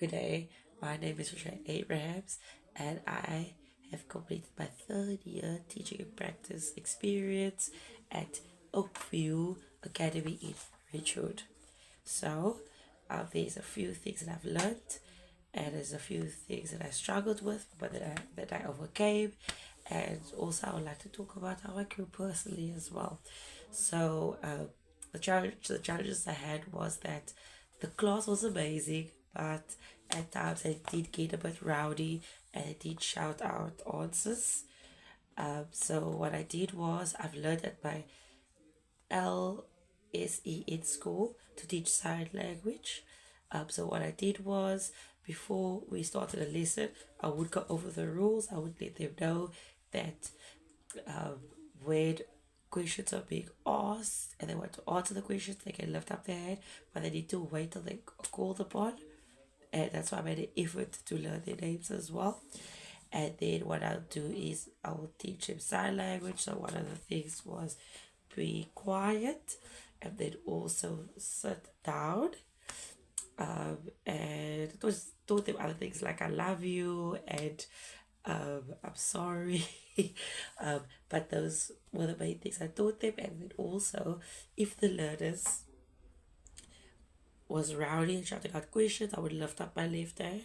Good day, my name is Roche Abrahams, and I have completed my third year teaching and practice experience at Oakview Academy in Richwood. So, there's a few things that I've learned, and there's a few things that I struggled with, but that I overcame, and also I would like to talk about how I grew personally as well. So, the challenges I had was that the class was amazing, but at times I did get a bit rowdy and I did shout out answers. So what I did was I've learned at my LSE in school to teach sign language. So what I did was before we started a lesson, I would go over the rules. I would let them know that when questions are being asked and they want to answer the questions, they can lift up their hand, but they need to wait till they are called upon. And that's why I made an effort to learn their names as well. And then what I'll do is I will teach them sign language. So one of the things was be quiet and then also sit down. And it was taught them other things like I love you and I'm sorry. But those were the main things I taught them. And then also, if the learners was rowdy and shouting out questions, I would lift up my left hand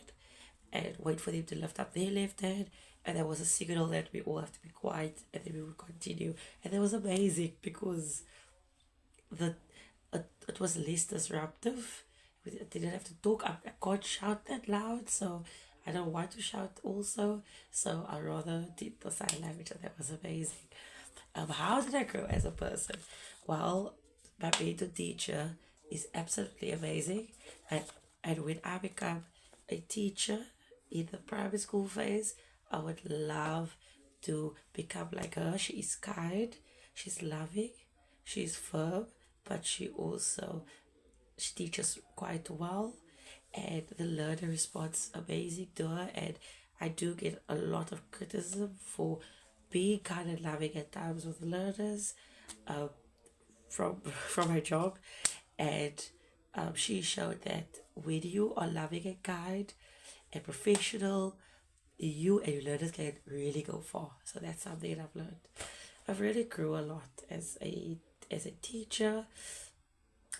and wait for them to lift up their left hand. And there was a signal that we all have to be quiet, and then we would continue. And that was amazing because the it was less disruptive. I didn't have to talk. I can't shout that loud, so I don't want to shout also. So I rather did the sign language, and that was amazing. How did I grow as a person? Well, my mentor teacher is absolutely amazing, and when I become a teacher in the primary school phase, I would love to become like her. She is kind, she's loving, she's firm, but she teaches quite well, and the learner responds amazing to her. And I do get a lot of criticism for being kind and loving at times with learners, um, from her job, and she showed that when you are loving and kind and professional, you and your learners can really go far. So that's something that I've learned. I've really grew a lot as a teacher.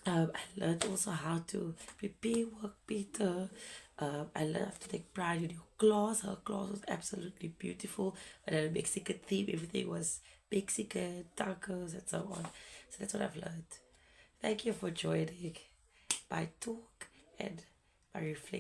I learned also how to prepare work better. I learned how to take pride in your class. Her class was absolutely beautiful. And had a Mexican theme. Everything was Mexican, tacos, and so on. So that's what I've learned. Thank you for joining my talk and my reflection.